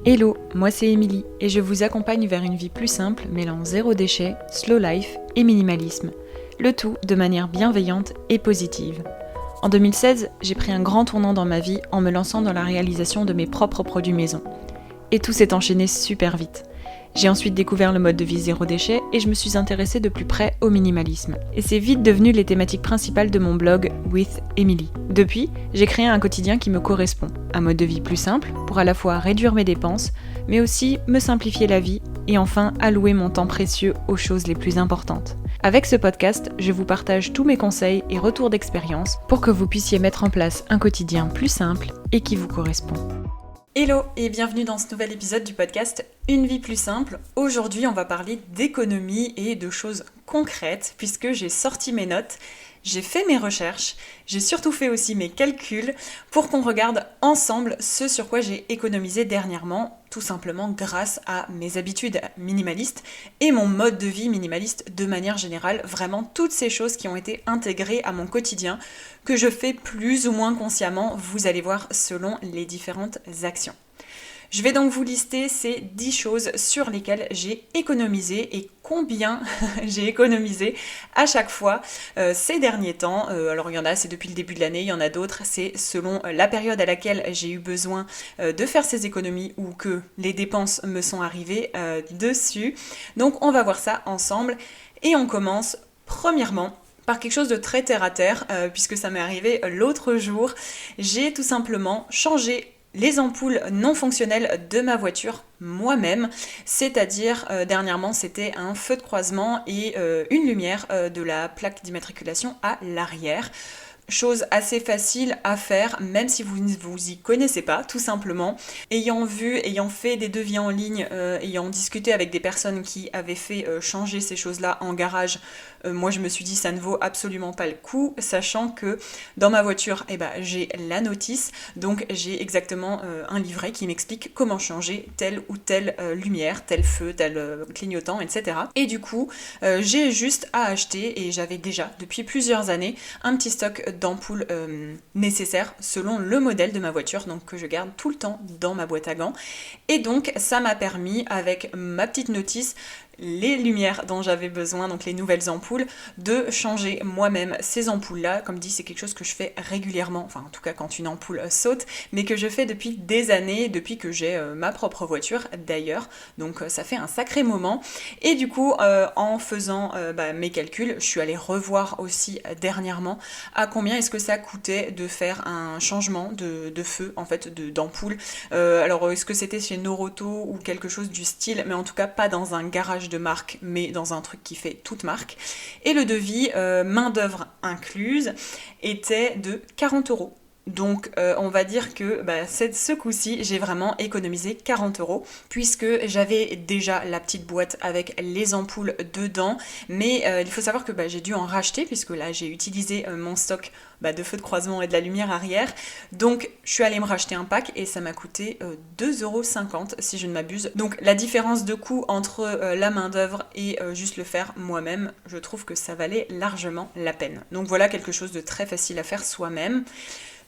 Hello, moi c'est Émilie et je vous accompagne vers une vie plus simple mêlant zéro déchet, slow life et minimalisme. Le tout de manière bienveillante et positive. En 2016, j'ai pris un grand tournant dans ma vie en me lançant dans la réalisation de mes propres produits maison. Et tout s'est enchaîné super vite. J'ai ensuite découvert le mode de vie zéro déchet et je me suis intéressée de plus près au minimalisme. Et c'est vite devenu les thématiques principales de mon blog With Emily. Depuis, j'ai créé un quotidien qui me correspond. Un mode de vie plus simple pour à la fois réduire mes dépenses, mais aussi me simplifier la vie et enfin allouer mon temps précieux aux choses les plus importantes. Avec ce podcast, je vous partage tous mes conseils et retours d'expérience pour que vous puissiez mettre en place un quotidien plus simple et qui vous correspond. Hello et bienvenue dans ce nouvel épisode du podcast Une vie plus simple. Aujourd'hui, on va parler d'économie et de choses concrètes puisque j'ai sorti mes notes, j'ai fait mes recherches, j'ai surtout fait aussi mes calculs pour qu'on regarde ensemble ce sur quoi j'ai économisé dernièrement, tout simplement grâce à mes habitudes minimalistes et mon mode de vie minimaliste de manière générale, vraiment toutes ces choses qui ont été intégrées à mon quotidien, que je fais plus ou moins consciemment, vous allez voir selon les différentes actions. Je vais donc vous lister ces 10 choses sur lesquelles j'ai économisé et combien j'ai économisé à chaque fois ces derniers temps. Alors il y en a, c'est depuis le début de l'année, il y en a d'autres, c'est selon la période à laquelle j'ai eu besoin de faire ces économies ou que les dépenses me sont arrivées dessus. Donc on va voir ça ensemble et on commence premièrement par quelque chose de très terre-à-terre, puisque ça m'est arrivé l'autre jour. J'ai tout simplement changé les ampoules non fonctionnelles de ma voiture moi-même, c'est-à-dire dernièrement c'était un feu de croisement et une lumière de la plaque d'immatriculation à l'arrière. Chose assez facile à faire, même si vous ne vous y connaissez pas, tout simplement. Ayant fait des devis en ligne, ayant discuté avec des personnes qui avaient fait changer ces choses-là en garage, moi je me suis dit ça ne vaut absolument pas le coup, sachant que dans ma voiture, j'ai la notice, donc j'ai exactement un livret qui m'explique comment changer telle ou telle lumière, tel feu, tel clignotant, etc. Et du coup, j'ai juste à acheter, et j'avais déjà depuis plusieurs années un petit stock d'ampoules nécessaires selon le modèle de ma voiture, donc que je garde tout le temps dans ma boîte à gants. Et donc ça m'a permis, avec ma petite notice, les lumières dont j'avais besoin, donc les nouvelles ampoules, de changer moi-même ces ampoules-là. Comme dit, c'est quelque chose que je fais régulièrement, enfin en tout cas quand une ampoule saute, mais que je fais depuis des années, depuis que j'ai ma propre voiture d'ailleurs, donc ça fait un sacré moment. Et du coup, en faisant mes calculs, je suis allée revoir aussi dernièrement à combien est-ce que ça coûtait de faire un changement de feu, en fait, d'ampoule. Alors, est-ce que c'était chez Noroto ou quelque chose du style, mais en tout cas pas dans un garage de marque, mais dans un truc qui fait toute marque. Et le devis, main d'œuvre incluse, était de 40€. Donc on va dire que ce coup-ci, j'ai vraiment économisé 40€, puisque j'avais déjà la petite boîte avec les ampoules dedans, mais il faut savoir que j'ai dû en racheter, puisque là j'ai utilisé mon stock de feu de croisement et de la lumière arrière, donc je suis allée me racheter un pack et ça m'a coûté 2,50€ si je ne m'abuse. Donc la différence de coût entre la main d'œuvre et juste le faire moi-même, je trouve que ça valait largement la peine. Donc voilà quelque chose de très facile à faire soi-même.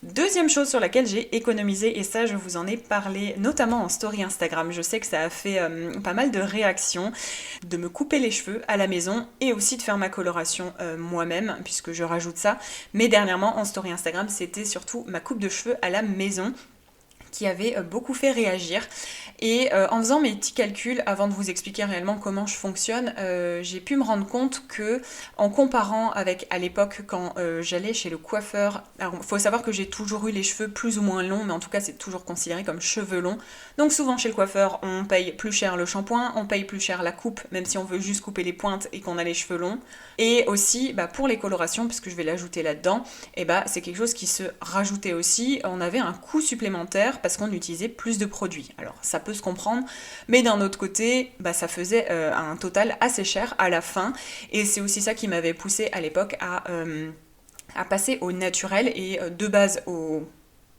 Deuxième chose sur laquelle j'ai économisé, et ça je vous en ai parlé notamment en story Instagram, je sais que ça a fait pas mal de réactions, de me couper les cheveux à la maison et aussi de faire ma coloration moi-même, puisque je rajoute ça, mais dernièrement en story Instagram c'était surtout ma coupe de cheveux à la maison qui avait beaucoup fait réagir. Et en faisant mes petits calculs, avant de vous expliquer réellement comment je fonctionne, j'ai pu me rendre compte que, en comparant avec à l'époque quand j'allais chez le coiffeur, alors il faut savoir que j'ai toujours eu les cheveux plus ou moins longs, mais en tout cas c'est toujours considéré comme cheveux longs, donc souvent chez le coiffeur on paye plus cher le shampoing, on paye plus cher la coupe, même si on veut juste couper les pointes et qu'on a les cheveux longs, et aussi pour les colorations, puisque je vais l'ajouter là-dedans, c'est quelque chose qui se rajoutait aussi, on avait un coût supplémentaire parce qu'on utilisait plus de produits. Alors ça peut se comprendre, mais d'un autre côté, ça faisait un total assez cher à la fin, et c'est aussi ça qui m'avait poussé à l'époque à passer au naturel et de base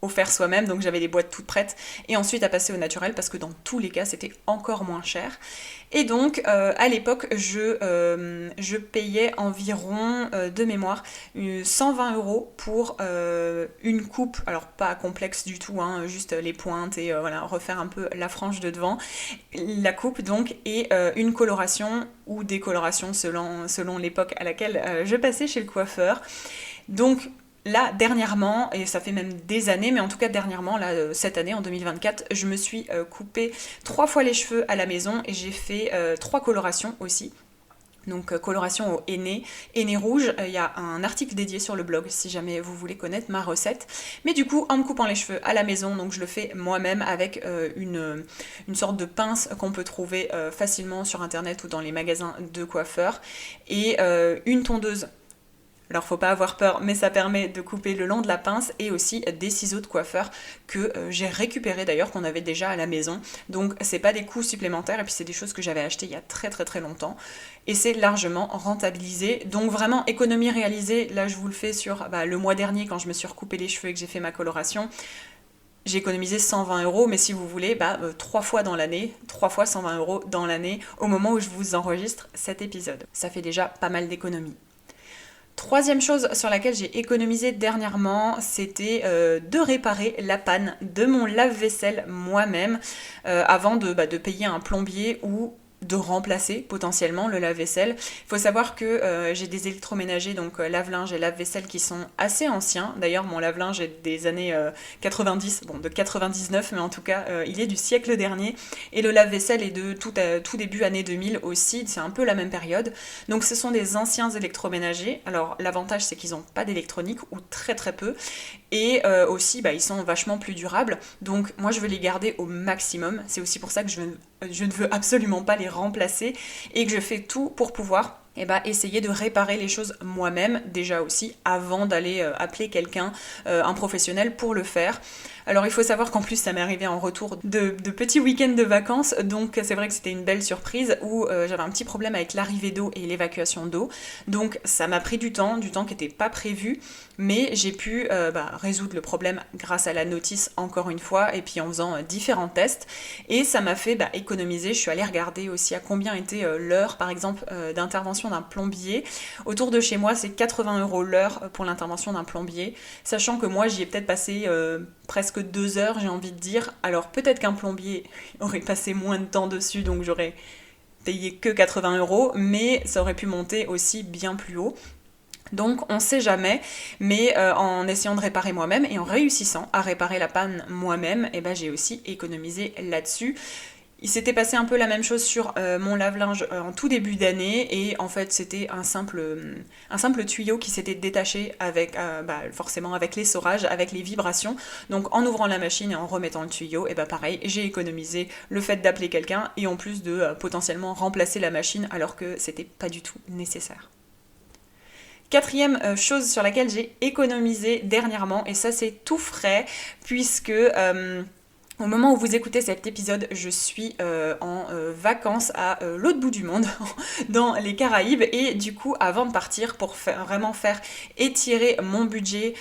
offert soi-même, donc j'avais les boîtes toutes prêtes, et ensuite à passer au naturel parce que dans tous les cas c'était encore moins cher. Et donc à l'époque je payais environ de mémoire 120 € pour une coupe, alors pas complexe du tout, hein, juste les pointes et voilà, refaire un peu la frange de devant, la coupe donc, et une coloration ou décoloration selon l'époque à laquelle je passais chez le coiffeur. Donc là, dernièrement, et ça fait même des années, mais en tout cas dernièrement, là, cette année, en 2024, je me suis coupé 3 fois les cheveux à la maison et j'ai fait 3 colorations aussi. Donc coloration au henné rouge, il y a un article dédié sur le blog si jamais vous voulez connaître ma recette. Mais du coup, en me coupant les cheveux à la maison, donc je le fais moi-même avec une sorte de pince qu'on peut trouver facilement sur internet ou dans les magasins de coiffeurs, et une tondeuse. Alors faut pas avoir peur, mais ça permet de couper le long de la pince, et aussi des ciseaux de coiffeur que j'ai récupérés d'ailleurs, qu'on avait déjà à la maison. Donc c'est pas des coûts supplémentaires, et puis c'est des choses que j'avais achetées il y a très très très longtemps. Et c'est largement rentabilisé. Donc vraiment économie réalisée, là je vous le fais sur le mois dernier quand je me suis recoupé les cheveux et que j'ai fait ma coloration. J'ai économisé 120 €, mais si vous voulez, 3 fois dans l'année, 3 fois 120 € dans l'année, au moment où je vous enregistre cet épisode. Ça fait déjà pas mal d'économies. Troisième chose sur laquelle j'ai économisé dernièrement, c'était de réparer la panne de mon lave-vaisselle moi-même avant de payer un plombier ou de remplacer potentiellement le lave-vaisselle. Il faut savoir que j'ai des électroménagers, donc lave-linge et lave-vaisselle, qui sont assez anciens. D'ailleurs, mon lave-linge est des années 90, bon de 99, mais en tout cas il est du siècle dernier. Et le lave-vaisselle est de tout début année 2000 aussi, c'est un peu la même période. Donc ce sont des anciens électroménagers. Alors l'avantage c'est qu'ils n'ont pas d'électronique, ou très très peu. Et aussi ils sont vachement plus durables, donc moi je veux les garder au maximum. C'est aussi pour ça que je ne veux absolument pas les remplacer, et que je fais tout pour pouvoir essayer de réparer les choses moi-même, déjà aussi, avant d'aller appeler quelqu'un, un professionnel, pour le faire. Alors il faut savoir qu'en plus ça m'est arrivé en retour de petits week-ends de vacances, donc c'est vrai que c'était une belle surprise où j'avais un petit problème avec l'arrivée d'eau et l'évacuation d'eau, donc ça m'a pris du temps qui n'était pas prévu, mais j'ai pu résoudre le problème grâce à la notice encore une fois, et puis en faisant différents tests, et ça m'a fait économiser. Je suis allée regarder aussi à combien était l'heure par exemple d'intervention d'un plombier. Autour de chez moi c'est 80 € l'heure pour l'intervention d'un plombier, sachant que moi j'y ai peut-être passé presque 2 heures, j'ai envie de dire. Alors peut-être qu'un plombier aurait passé moins de temps dessus, donc j'aurais payé que 80 €, mais ça aurait pu monter aussi bien plus haut. Donc on sait jamais, mais en essayant de réparer moi-même et en réussissant à réparer la panne moi-même, j'ai aussi économisé là-dessus. Il s'était passé un peu la même chose sur mon lave-linge en tout début d'année, et en fait c'était un simple tuyau qui s'était détaché avec forcément avec l'essorage, avec les vibrations. Donc en ouvrant la machine et en remettant le tuyau, pareil, j'ai économisé le fait d'appeler quelqu'un, et en plus de potentiellement remplacer la machine alors que c'était pas du tout nécessaire. Quatrième chose sur laquelle j'ai économisé dernièrement, et ça c'est tout frais, puisque au moment où vous écoutez cet épisode, je suis en vacances à l'autre bout du monde, dans les Caraïbes, et du coup, avant de partir, pour vraiment faire étirer mon budget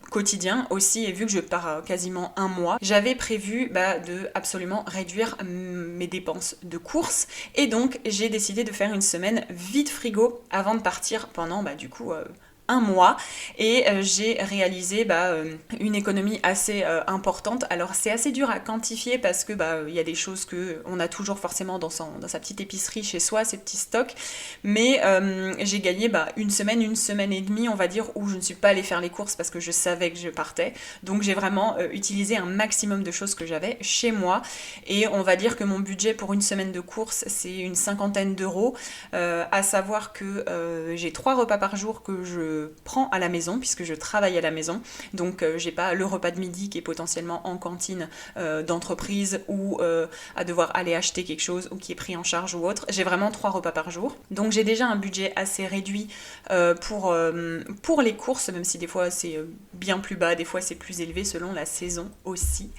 quotidien aussi, et vu que je pars quasiment un mois, j'avais prévu de absolument réduire mes dépenses de courses, et donc j'ai décidé de faire une semaine vide frigo avant de partir pendant un mois, et j'ai réalisé une économie assez importante. Alors c'est assez dur à quantifier parce que y a des choses que on a toujours forcément dans sa petite épicerie chez soi, ces petits stocks, mais j'ai gagné une semaine et demie, on va dire, où je ne suis pas allée faire les courses parce que je savais que je partais. Donc j'ai vraiment utilisé un maximum de choses que j'avais chez moi, et on va dire que mon budget pour une semaine de courses c'est une 50aine d'euros, à savoir que j'ai 3 repas par jour que je prends à la maison puisque je travaille à la maison, donc j'ai pas le repas de midi qui est potentiellement en cantine d'entreprise, ou à devoir aller acheter quelque chose, ou qui est pris en charge ou autre. J'ai vraiment 3 repas par jour, donc j'ai déjà un budget assez réduit pour les courses, même si des fois c'est bien plus bas, des fois c'est plus élevé selon la saison aussi.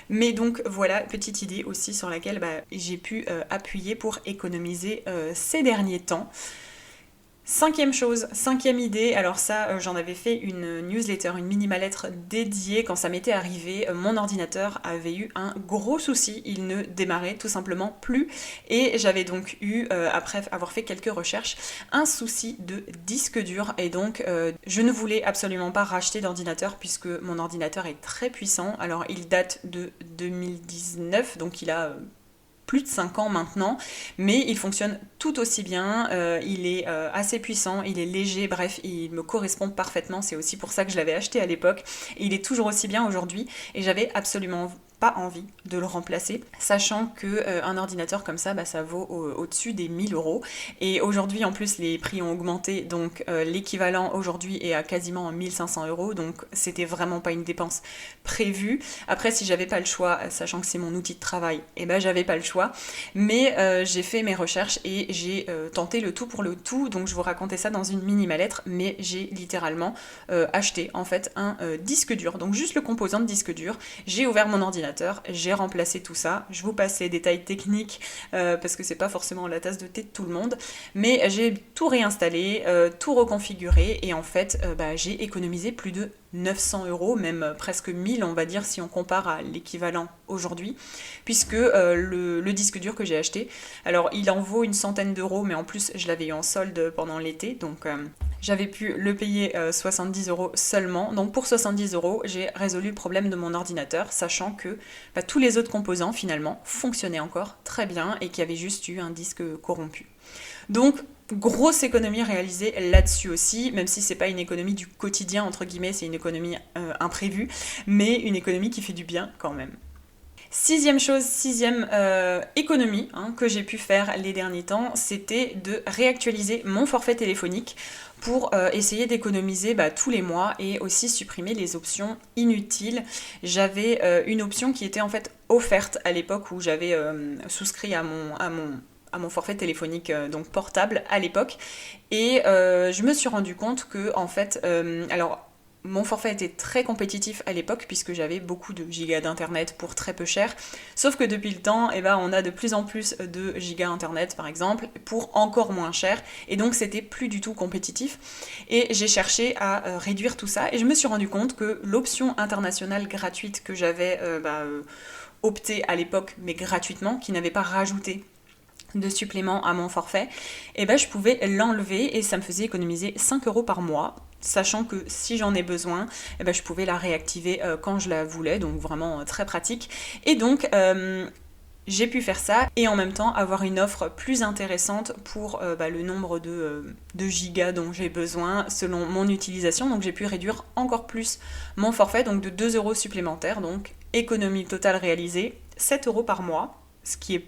Mais donc voilà, petite idée aussi sur laquelle j'ai pu appuyer pour économiser ces derniers temps. Cinquième chose, cinquième idée, alors ça j'en avais fait une newsletter, une mini-lettre dédiée quand ça m'était arrivé. Mon ordinateur avait eu un gros souci, il ne démarrait tout simplement plus et j'avais donc eu, après avoir fait quelques recherches, un souci de disque dur et donc je ne voulais absolument pas racheter d'ordinateur puisque mon ordinateur est très puissant. Alors il date de 2019, donc il a plus de 5 ans maintenant, mais il fonctionne tout aussi bien, il est assez puissant, il est léger, bref, il me correspond parfaitement, c'est aussi pour ça que je l'avais acheté à l'époque, et il est toujours aussi bien aujourd'hui, et j'avais absolument pas envie de le remplacer, sachant que un ordinateur comme ça, ça vaut au-dessus des 1 000 €. Et aujourd'hui, en plus, les prix ont augmenté, donc l'équivalent aujourd'hui est à quasiment 1 500 €, donc c'était vraiment pas une dépense prévue. Après, si j'avais pas le choix, sachant que c'est mon outil de travail, j'avais pas le choix. Mais j'ai fait mes recherches et j'ai tenté le tout pour le tout, donc je vous racontais ça dans une mini-lettre, mais j'ai littéralement acheté en fait un disque dur, donc juste le composant de disque dur. J'ai ouvert mon ordinateur, j'ai remplacé tout ça. Je vous passe les détails techniques parce que c'est pas forcément la tasse de thé de tout le monde, mais j'ai tout réinstallé, tout reconfiguré et en fait j'ai économisé plus de 900 €, même presque 1000 on va dire si on compare à l'équivalent aujourd'hui, puisque le disque dur que j'ai acheté, alors il en vaut une centaine d'euros, mais en plus je l'avais eu en solde pendant l'été, donc j'avais pu le payer 70 € seulement. Donc pour 70 €, j'ai résolu le problème de mon ordinateur, sachant que tous les autres composants finalement fonctionnaient encore très bien et qu'il y avait juste eu un disque corrompu. Donc grosse économie réalisée là-dessus aussi, même si c'est pas une économie du quotidien entre guillemets, c'est une économie imprévue, mais une économie qui fait du bien quand même. Sixième économie que j'ai pu faire les derniers temps, c'était de réactualiser mon forfait téléphonique pour essayer d'économiser tous les mois et aussi supprimer les options inutiles. J'avais une option qui était en fait offerte à l'époque où j'avais souscrit à mon forfait téléphonique donc portable à l'époque, et je me suis rendu compte que en fait mon forfait était très compétitif à l'époque puisque j'avais beaucoup de gigas d'internet pour très peu cher, sauf que depuis le temps, on a de plus en plus de gigas internet par exemple pour encore moins cher, et donc c'était plus du tout compétitif, et j'ai cherché à réduire tout ça, et je me suis rendu compte que l'option internationale gratuite que j'avais opté à l'époque, mais gratuitement, qui n'avait pas rajouté de supplément à mon forfait, je pouvais l'enlever et ça me faisait économiser 5 € par mois, sachant que si j'en ai besoin, je pouvais la réactiver quand je la voulais, donc vraiment très pratique. Et donc j'ai pu faire ça et en même temps avoir une offre plus intéressante pour le nombre de gigas dont j'ai besoin selon mon utilisation. Donc j'ai pu réduire encore plus mon forfait, donc de 2 € supplémentaires, donc économie totale réalisée, 7 € par mois. Ce qui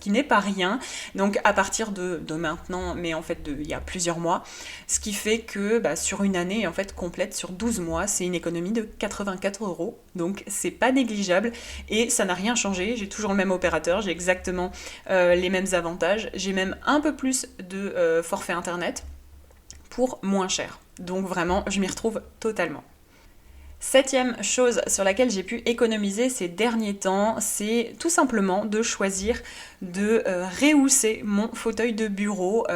n'est pas rien, donc à partir de maintenant, mais en fait il y a plusieurs mois, ce qui fait que sur une année en fait complète, sur 12 mois, c'est une économie de 84 €, donc c'est pas négligeable et ça n'a rien changé, j'ai toujours le même opérateur, j'ai exactement les mêmes avantages, j'ai même un peu plus de forfait internet pour moins cher, donc vraiment je m'y retrouve totalement. Septième chose sur laquelle j'ai pu économiser ces derniers temps, c'est tout simplement de choisir de rehausser mon fauteuil de bureau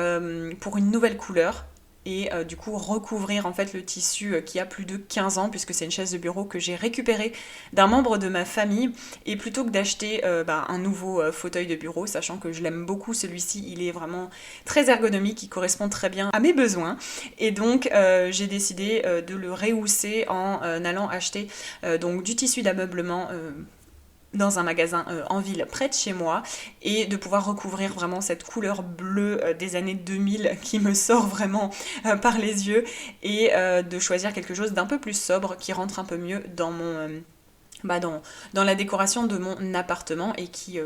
pour une nouvelle couleur, et du coup recouvrir en fait le tissu qui a plus de 15 ans, puisque c'est une chaise de bureau que j'ai récupérée d'un membre de ma famille, et plutôt que d'acheter un nouveau fauteuil de bureau, sachant que je l'aime beaucoup celui-ci, il est vraiment très ergonomique, il correspond très bien à mes besoins, et donc j'ai décidé de le rehausser en allant acheter donc du tissu d'ameublement dans un magasin en ville près de chez moi, et de pouvoir recouvrir vraiment cette couleur bleue des années 2000 qui me sort vraiment par les yeux, et de choisir quelque chose d'un peu plus sobre qui rentre un peu mieux dans mon dans la décoration de mon appartement et qui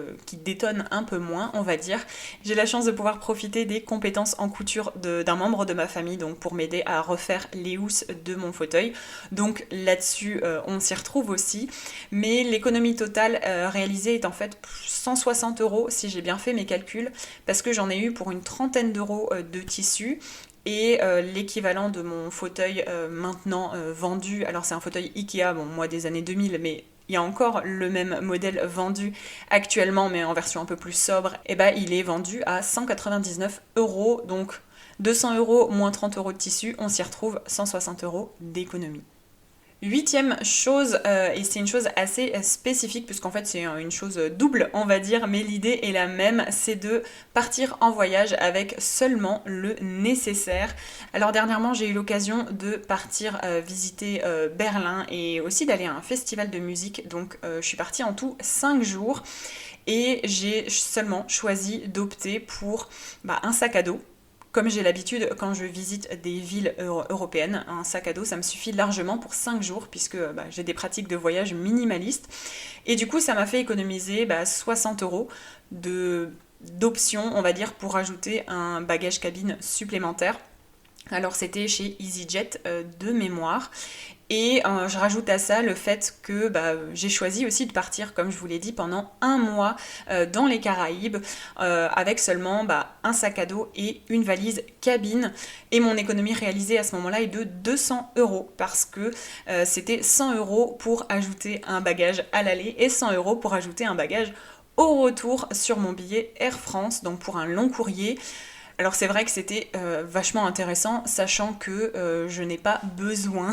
détonne un peu moins, on va dire. J'ai la chance de pouvoir profiter des compétences en couture d'un membre de ma famille, donc pour m'aider à refaire les housses de mon fauteuil. Donc là-dessus, on s'y retrouve aussi. Mais l'économie totale réalisée est en fait 160 € si j'ai bien fait mes calculs, parce que j'en ai eu pour une trentaine d'euros de tissu. Et l'équivalent de mon fauteuil maintenant vendu, alors c'est un fauteuil Ikea, bon moi des années 2000, mais il y a encore le même modèle vendu actuellement, mais en version un peu plus sobre, et il est vendu à 199 €, donc 200 € moins 30 € de tissu, on s'y retrouve 160 € d'économie. Huitième chose, et c'est une chose assez spécifique puisqu'en fait c'est une chose double on va dire, mais l'idée est la même, c'est de partir en voyage avec seulement le nécessaire. Alors dernièrement j'ai eu l'occasion de partir visiter Berlin et aussi d'aller à un festival de musique, donc je suis partie en tout 5 jours et j'ai seulement choisi d'opter pour un sac à dos. Comme j'ai l'habitude quand je visite des villes européennes, un sac à dos ça me suffit largement pour 5 jours puisque j'ai des pratiques de voyage minimalistes. Et du coup ça m'a fait économiser 60 € d'options on va dire pour ajouter un bagage cabine supplémentaire. Alors c'était chez EasyJet de mémoire. Et je rajoute à ça le fait que j'ai choisi aussi de partir, comme je vous l'ai dit, pendant 1 mois dans les Caraïbes, avec seulement un sac à dos et une valise cabine. Et mon économie réalisée à ce moment-là est de 200 € parce que c'était 100 € pour ajouter un bagage à l'aller et 100 € pour ajouter un bagage au retour sur mon billet Air France, donc pour un long courrier. Alors c'est vrai que c'était vachement intéressant, sachant que je n'ai pas besoin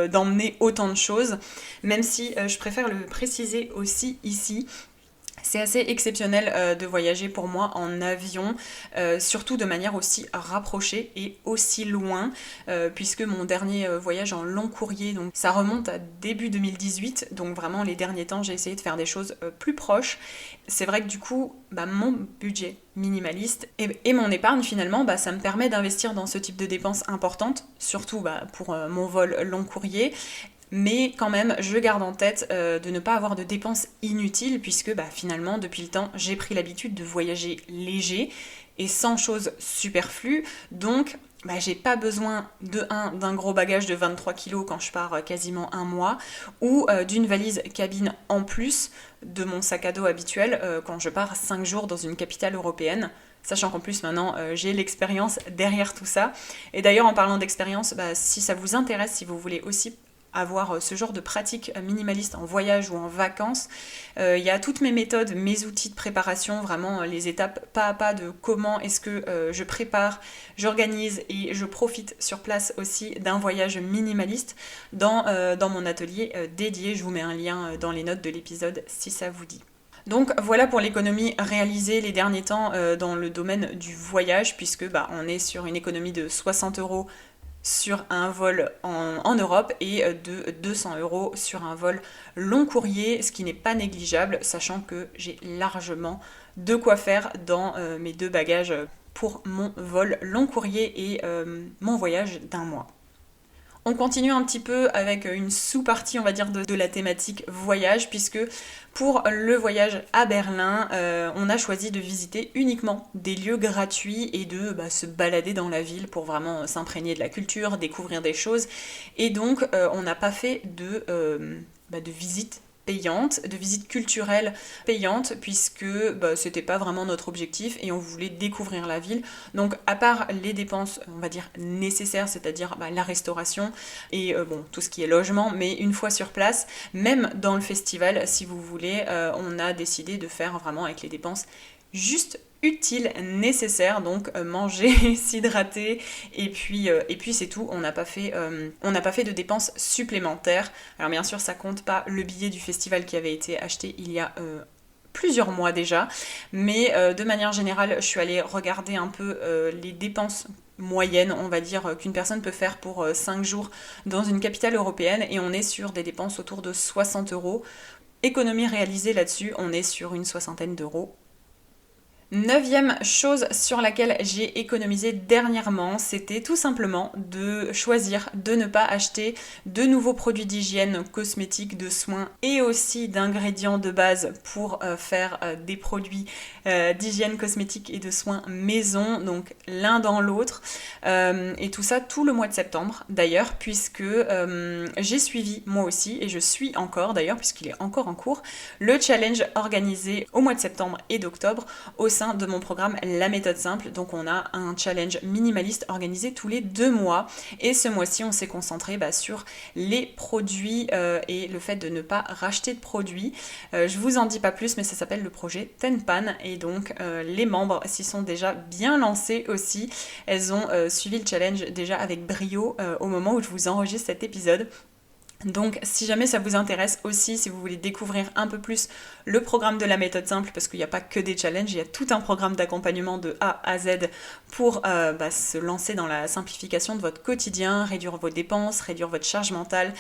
d'emmener autant de choses, même si je préfère le préciser aussi ici. C'est assez exceptionnel de voyager pour moi en avion, surtout de manière aussi rapprochée et aussi loin, puisque mon dernier voyage en long courrier, donc ça remonte à début 2018, donc vraiment les derniers temps j'ai essayé de faire des choses plus proches. C'est vrai que du coup, mon budget minimaliste et mon épargne finalement, ça me permet d'investir dans ce type de dépenses importantes, surtout pour mon vol long courrier. Mais quand même, je garde en tête de ne pas avoir de dépenses inutiles puisque finalement, depuis le temps, j'ai pris l'habitude de voyager léger et sans choses superflues. Donc, j'ai pas besoin d'un gros bagage de 23 kg quand je pars quasiment 1 mois ou d'une valise cabine en plus de mon sac à dos habituel quand je pars 5 jours dans une capitale européenne. Sachant qu'en plus maintenant j'ai l'expérience derrière tout ça. Et d'ailleurs en parlant d'expérience, si ça vous intéresse, si vous voulez aussi avoir ce genre de pratique minimaliste en voyage ou en vacances. Il y a toutes mes méthodes, mes outils de préparation, vraiment les étapes pas à pas de comment est-ce que je prépare, j'organise et je profite sur place aussi d'un voyage minimaliste dans mon atelier dédié. Je vous mets un lien dans les notes de l'épisode si ça vous dit. Donc voilà pour l'économie réalisée les derniers temps dans le domaine du voyage, puisque on est sur une économie de 60 € sur un vol en Europe et de 200 € sur un vol long courrier, ce qui n'est pas négligeable, sachant que j'ai largement de quoi faire dans mes 2 bagages pour mon vol long courrier et mon voyage d'1 mois. On continue un petit peu avec une sous-partie, on va dire, de la thématique voyage, puisque pour le voyage à Berlin, on a choisi de visiter uniquement des lieux gratuits et de se balader dans la ville pour vraiment s'imprégner de la culture, découvrir des choses. Et donc, on n'a pas fait de visite payante, de visite culturelle payante, puisque c'était pas vraiment notre objectif et on voulait découvrir la ville. Donc à part les dépenses, on va dire nécessaires, c'est-à-dire la restauration et tout ce qui est logement, mais une fois sur place, même dans le festival, si vous voulez, on a décidé de faire vraiment avec les dépenses juste utile, nécessaire, donc manger, s'hydrater et puis c'est tout. On n'a pas fait de dépenses supplémentaires. Alors bien sûr ça compte pas le billet du festival qui avait été acheté il y a plusieurs mois déjà, mais de manière générale je suis allée regarder un peu les dépenses moyennes, on va dire, qu'une personne peut faire pour 5 jours dans une capitale européenne, et on est sur des dépenses autour de 60 €. Économie réalisée là-dessus, on est sur une 60aine d'euros. 9e chose sur laquelle j'ai économisé dernièrement, c'était tout simplement de choisir de ne pas acheter de nouveaux produits d'hygiène, cosmétiques, de soins et aussi d'ingrédients de base pour faire des produits d'hygiène, cosmétiques et de soins maison, donc l'un dans l'autre. Et tout ça tout le mois de septembre d'ailleurs, puisque j'ai suivi moi aussi, et je suis encore d'ailleurs, puisqu'il est encore en cours, le challenge organisé au mois de septembre et d'octobre au sein sein de mon programme La Méthode Simple. Donc on a un challenge minimaliste organisé tous les 2 mois. Et ce mois-ci, on s'est concentré sur les produits et le fait de ne pas racheter de produits. Je vous en dis pas plus, mais ça s'appelle le projet Tenpan. Et donc les membres s'y sont déjà bien lancés aussi. Elles ont suivi le challenge déjà avec brio au moment où je vous enregistre cet épisode. Donc si jamais ça vous intéresse aussi, si vous voulez découvrir un peu plus le programme de la méthode simple, parce qu'il n'y a pas que des challenges, il y a tout un programme d'accompagnement de A à Z pour se lancer dans la simplification de votre quotidien, réduire vos dépenses, réduire votre charge mentale,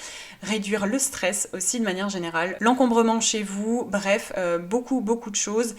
réduire le stress aussi de manière générale, l'encombrement chez vous, bref, beaucoup de choses.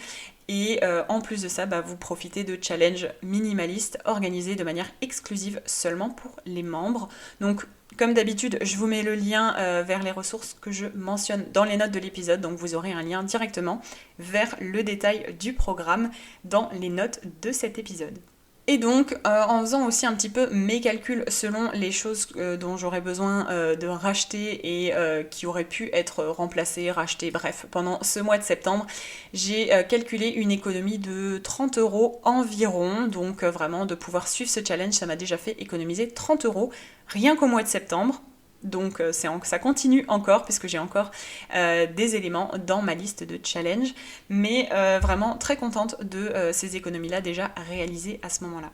Et en plus de ça, vous profitez de challenges minimalistes organisés de manière exclusive seulement pour les membres. Donc comme d'habitude, je vous mets le lien vers les ressources que je mentionne dans les notes de l'épisode. Donc vous aurez un lien directement vers le détail du programme dans les notes de cet épisode. Et donc, en faisant aussi un petit peu mes calculs selon les choses dont j'aurais besoin de racheter et qui auraient pu être remplacées, rachetées, bref, pendant ce mois de septembre, j'ai calculé une économie de 30 € environ. Donc vraiment, de pouvoir suivre ce challenge, ça m'a déjà fait économiser 30 € rien qu'au mois de septembre. Donc ça continue encore puisque j'ai encore des éléments dans ma liste de challenge, mais vraiment très contente de ces économies-là déjà réalisées à ce moment-là.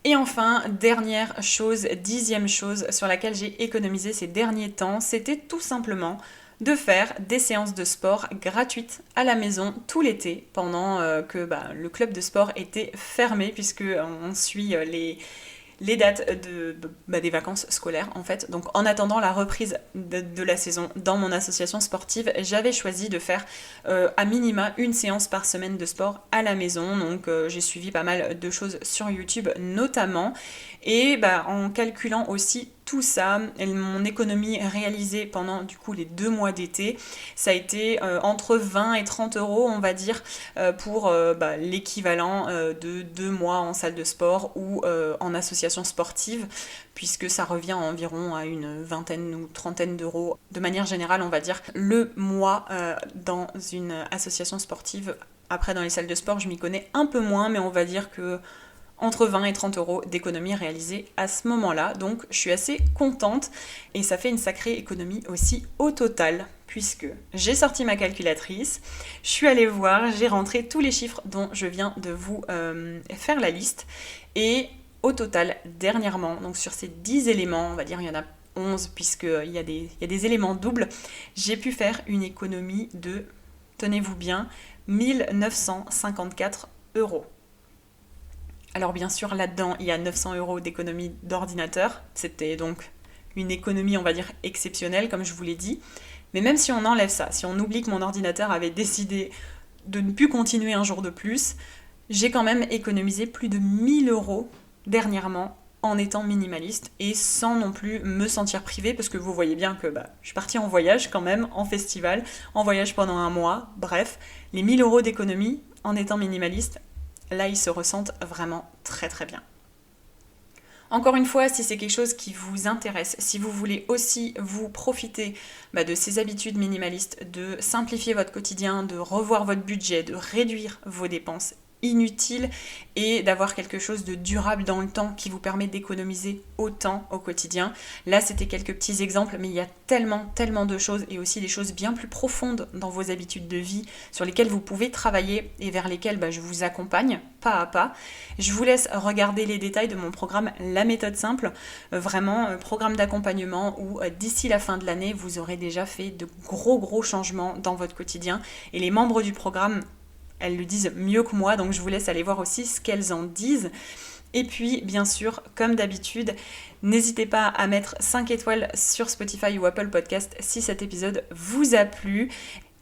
Et enfin, dernière chose, 10e chose sur laquelle j'ai économisé ces derniers temps, c'était tout simplement de faire des séances de sport gratuites à la maison tout l'été pendant que le club de sport était fermé puisque on suit les dates des vacances scolaires en fait. Donc en attendant la reprise de la saison dans mon association sportive, j'avais choisi de faire à minima une séance par semaine de sport à la maison. Donc j'ai suivi pas mal de choses sur YouTube notamment. Et en calculant aussi tout ça, mon économie réalisée pendant du coup les 2 mois d'été, ça a été entre 20 et 30 €, on va dire, pour l'équivalent de 2 mois en salle de sport ou en association sportive, puisque ça revient environ à une vingtaine ou trentaine d'euros. De manière générale, on va dire le mois dans une association sportive. Après, dans les salles de sport, je m'y connais un peu moins, mais on va dire que entre 20 et 30 € d'économie réalisée à ce moment-là. Donc je suis assez contente et ça fait une sacrée économie aussi au total, puisque j'ai sorti ma calculatrice, je suis allée voir, j'ai rentré tous les chiffres dont je viens de vous faire la liste, et au total, dernièrement, donc sur ces 10 éléments, on va dire il y en a 11 puisqu'il y a des éléments doubles, j'ai pu faire une économie de, tenez-vous bien, 1954 €. Alors bien sûr, là-dedans, il y a 900 € d'économie d'ordinateur. C'était donc une économie, on va dire, exceptionnelle, comme je vous l'ai dit. Mais même si on enlève ça, si on oublie que mon ordinateur avait décidé de ne plus continuer un jour de plus, j'ai quand même économisé plus de 1000 € dernièrement en étant minimaliste et sans non plus me sentir privée, parce que vous voyez bien que je suis partie en voyage quand même, en festival, en voyage pendant 1 mois. Bref, les 1000 € d'économie en étant minimaliste, là, ils se ressentent vraiment très très bien. Encore une fois, si c'est quelque chose qui vous intéresse, si vous voulez aussi vous profiter de ces habitudes minimalistes, de simplifier votre quotidien, de revoir votre budget, de réduire vos dépenses inutile et d'avoir quelque chose de durable dans le temps qui vous permet d'économiser autant au quotidien. Là, c'était quelques petits exemples, mais il y a tellement de choses et aussi des choses bien plus profondes dans vos habitudes de vie sur lesquelles vous pouvez travailler et vers lesquelles je vous accompagne pas à pas. Je vous laisse regarder les détails de mon programme La Méthode Simple, vraiment programme d'accompagnement où d'ici la fin de l'année, vous aurez déjà fait de gros changements dans votre quotidien et les membres du programme, elles le disent mieux que moi, donc je vous laisse aller voir aussi ce qu'elles en disent. Et puis, bien sûr, comme d'habitude, n'hésitez pas à mettre 5 étoiles sur Spotify ou Apple Podcast si cet épisode vous a plu.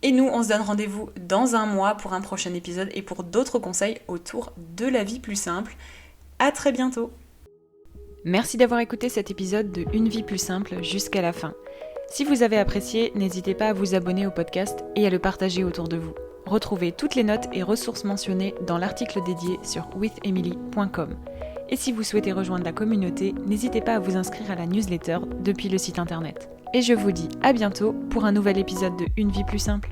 Et nous, on se donne rendez-vous dans 1 mois pour un prochain épisode et pour d'autres conseils autour de la vie plus simple. À très bientôt. Merci d'avoir écouté cet épisode de Une vie plus simple jusqu'à la fin. Si vous avez apprécié, n'hésitez pas à vous abonner au podcast et à le partager autour de vous. Retrouvez toutes les notes et ressources mentionnées dans l'article dédié sur withemily.com. Et si vous souhaitez rejoindre la communauté, n'hésitez pas à vous inscrire à la newsletter depuis le site internet. Et je vous dis à bientôt pour un nouvel épisode de Une vie plus simple.